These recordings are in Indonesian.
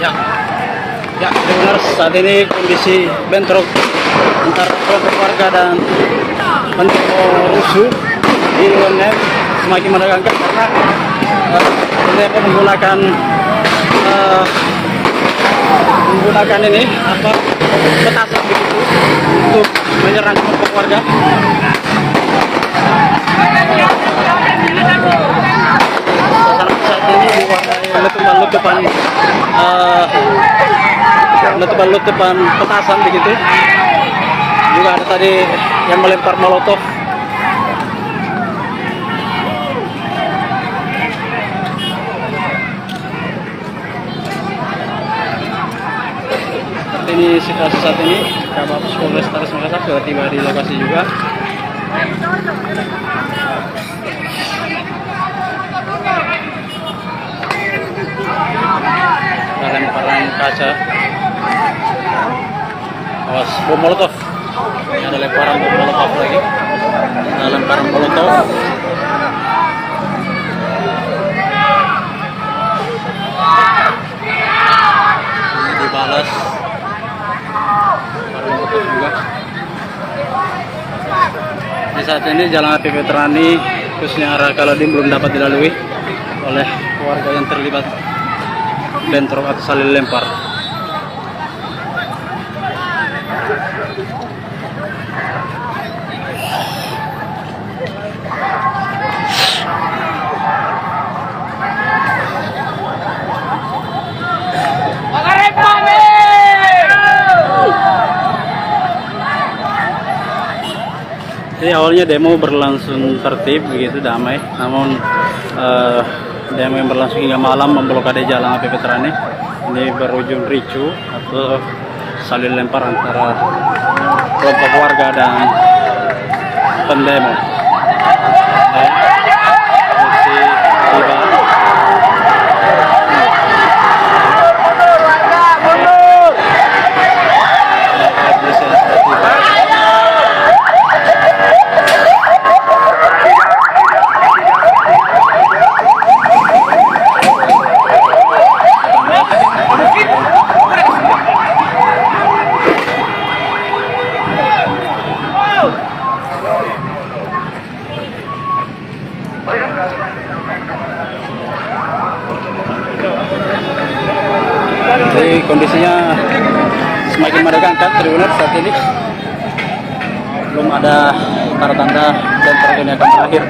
Ya, ya, dengar saat ini kondisi bentrok antar kelompok warga dan pendemo rusuh di Luwene semakin menegangkan karena pendemo menggunakan ini petasan begitu untuk menyerang kelompok warga. Suasana saat ini diwarnai letupan petasan begitu. Juga ada tadi yang melempar molotov. Seperti ini situasi saat ini. Kabapus Polrestables Makassar sudah tiba di lokasi juga. Lemparan kaca, awas bom molotov. Ini ada lemparan bom molotov lagi. Ada lemparan molotov. Ini dibalas lemparan molotov juga. Di saat ini jalan AP Veterani khususnya arah Kaladim belum dapat dilalui oleh warga yang terlibat bentrok atau saling lempar. Jadi awalnya demo berlangsung tertib begitu damai, namun demo yang berlangsung hingga malam memblokade jalan AP Veterani ini berujung ricu atau saling lempar antara kelompok warga dan pendemo. Jadi kondisinya semakin menegangkan Tribuners saat ini. Belum ada tanda-tanda bentrok ini akan berakhir.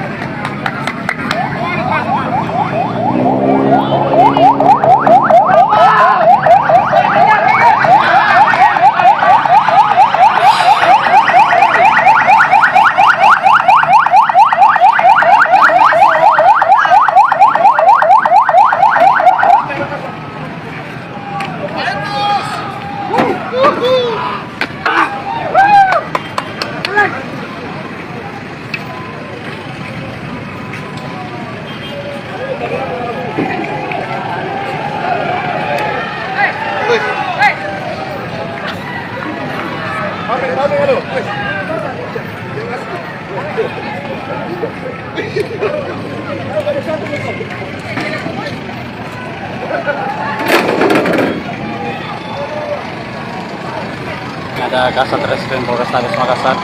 Ada Kasat Reskrim Polrestabes Makassar.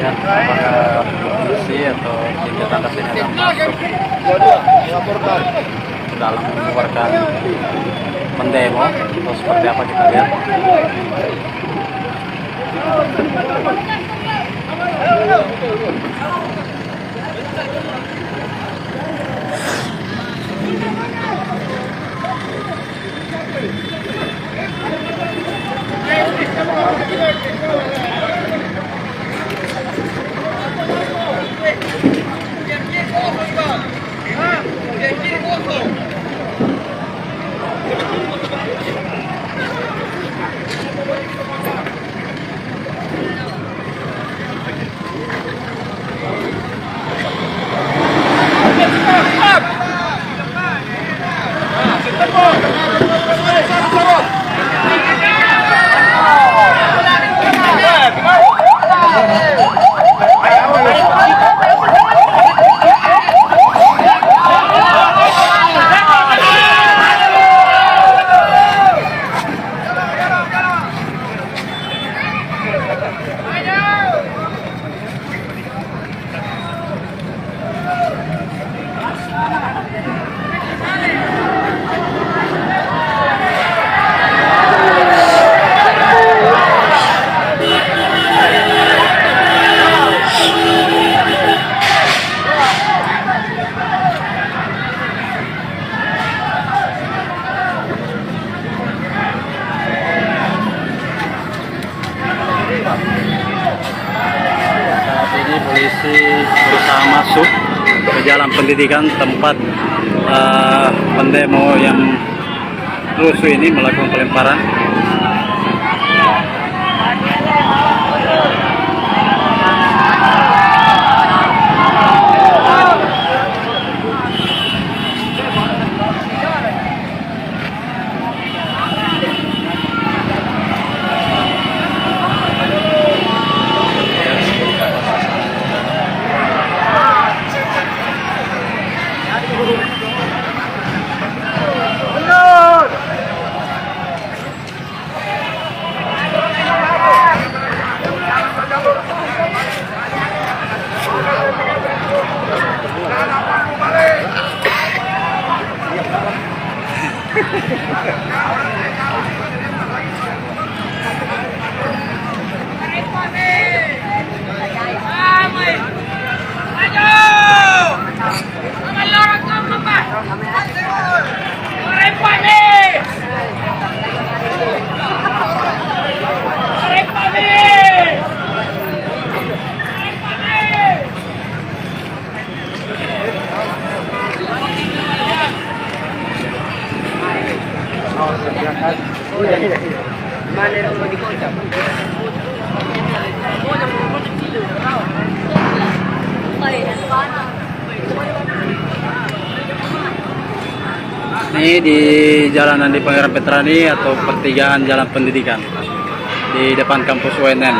Apakah polisi atau senjata senjata masuk ke dalam membubarkan pendemo atau seperti apa kita lihat. Polisi berusaha masuk ke jalan pendidikan tempat pendemo yang rusuh ini melakukan pelemparan. Ini di jalanan di Pangeran Veterani atau pertigaan Jalan Pendidikan di depan kampus UNM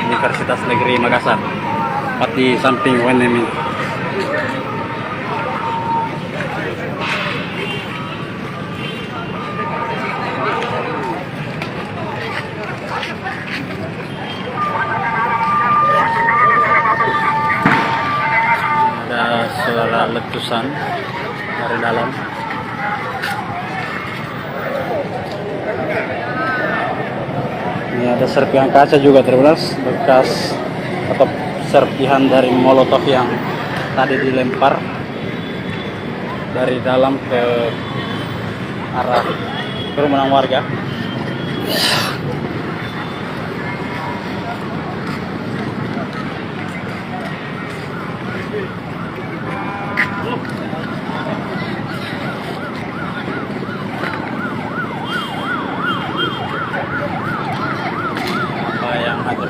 Universitas Negeri Makassar, tepat di samping UNM ini. Ada suara letusan dari dalam. Ini ada serpihan kaca juga terbelas, bekas atau serpihan dari molotov yang tadi dilempar dari dalam ke arah kerumunan warga.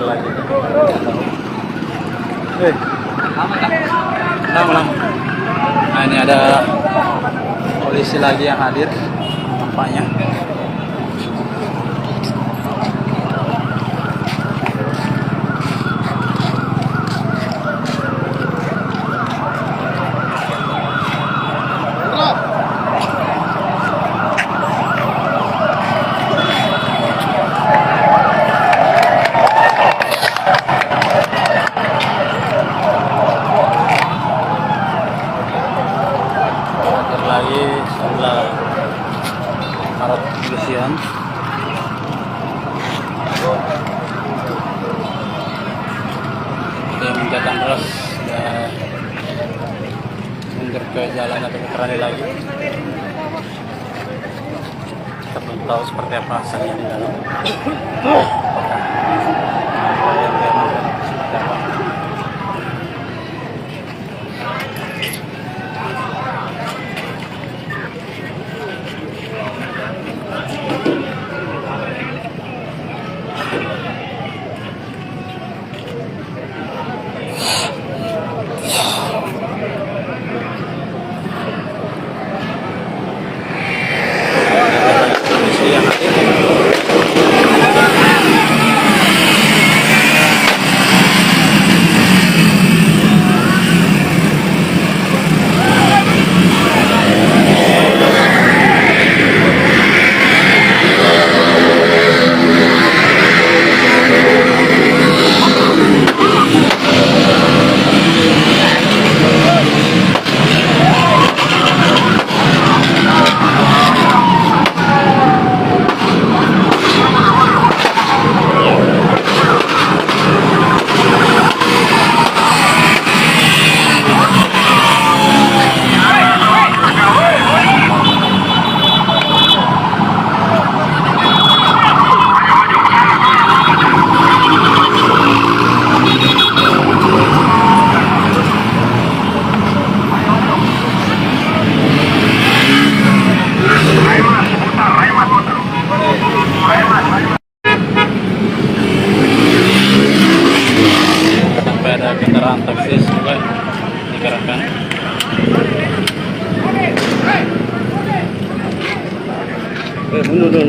Lagi. Lama. Nah, ini ada polisi lagi yang hadir nampaknya. Lagi sebelah aparat kepolisian. Dia menjatuhkan terus mundur ke jalan atau Veterani lagi. Kita belum tahu seperti apa hasilnya di dalam.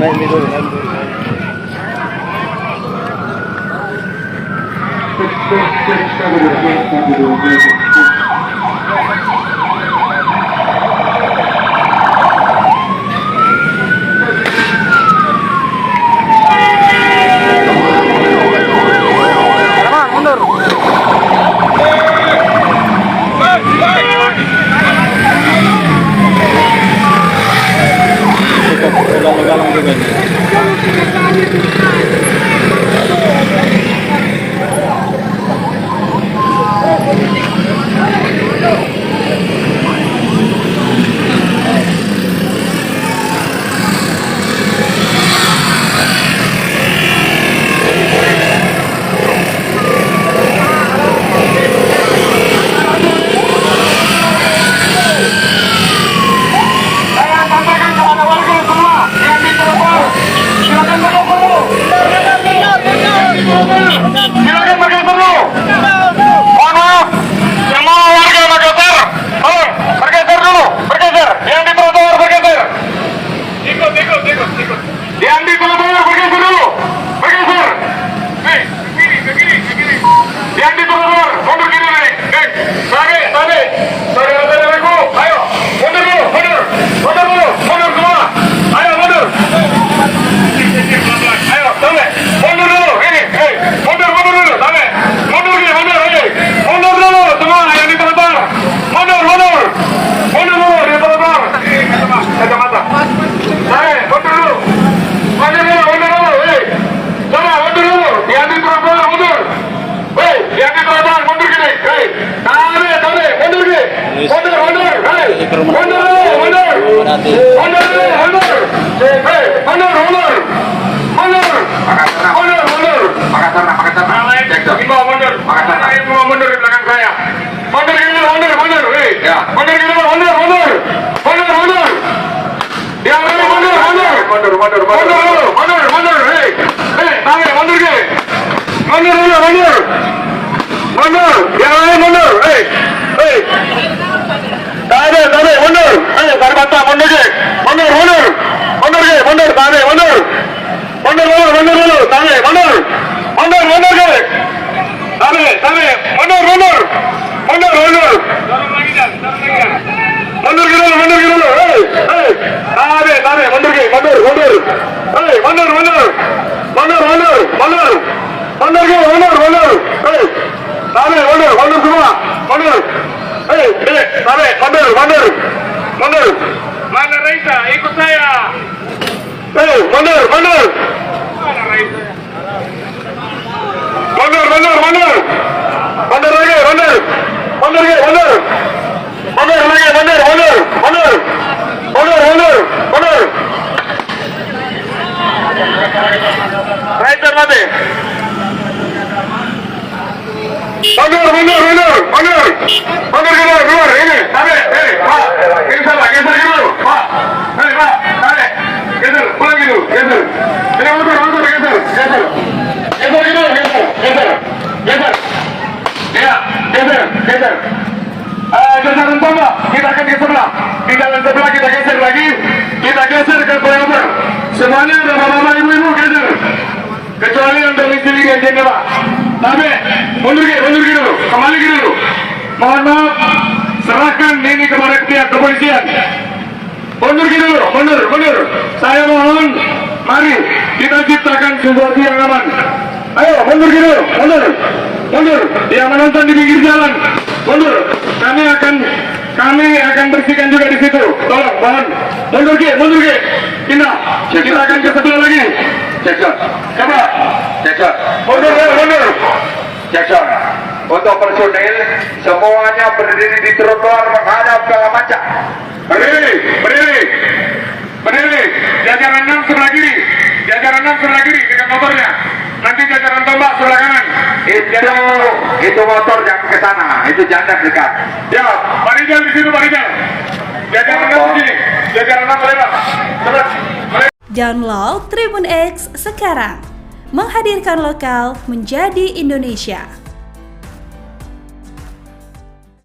naik dulu, naik dulu. Galang-galang juga nih. Silakan bergeser dulu. Mohon maaf, semua warga Makassar, tolong bergeser dulu, bergeser. Yang di trotoar bergeser. Ikut. Yang di trotoar bergeser dulu, bergeser. Ke kiri. Yang di trotoar mundur kiri nih. Tarik. Saudara-saudaraku, ayo mundur semua. Ayo mundur. Ayo, sampai. Mundur dulu, ini. Mundur dulu, sampai. Mundur dulu, semua yang di trotoar. Mundur dulu di trotoar. Kacamata. Sampai, mundur dulu. Coba, mundur dulu. Yang di trotoar, mundur. Yang di trotoar, mundur gini. Tarik, mundur gini. Mundur. Makassar mundur di belakang saya. Mundur. Yang lain mundur. Mundur. Tarik, mundur gini. Mundur. Yang lain mundur. Tarik, mundur. Tarik mata, mundur gini. Mundur. Tarik, mundur. Mundur dulu, tarik, mundur gini. Tarik, mundur. Mundur dulu. Tarik, mundur gini, mundur. Mundur semua. Tarik, mundur. Mana Raisa? Ikut saya. Mundur. Mana Raisa? Mundur lagi. Rider mati. Mundur keluar ini. Tarik, Pak. Geser dulu, Pak. Pak, tarik. Geser, pulang gitu, geser. Ini mundur, geser. Geser. Ya, geser. Jajaran sama, kita akan geser lah. Di jalan sebelah kita geser lagi. Kita geser ke flyover. Semuanya ada bapak-bapak, ibu-ibu geser. Kecuali yang domisili di Jendela, Pak. Tapi mundur dulu, kembali dulu. Mohon maaf, serahkan ini kepada pihak kepolisian. Mundur dulu. Saya mohon, mari kita ciptakan situasi yang aman. Ayo, mundur. Yang menonton di pinggir jalan, mundur. Kami akan bersihkan juga di situ. Tolong, mohon. Mundur. Kita akan ke sebelah lagi. Jackson. Coba. Jackson. Mundur. Jackson. Untuk personil semuanya berdiri di trotoar menghadap ke Maca. Berdiri. Jajaran 6 sebelah kiri dekat motornya. Nanti jajaran tombak sebelah kanan. Itu motor jangan ke sana. Itu jangan dekat. Ya, Pak Rijal di situ, Pak Rijal. Jajaran 6 sini. Jajaran 6 lewat. Download Tribun X sekarang. Menghadirkan lokal menjadi Indonesia.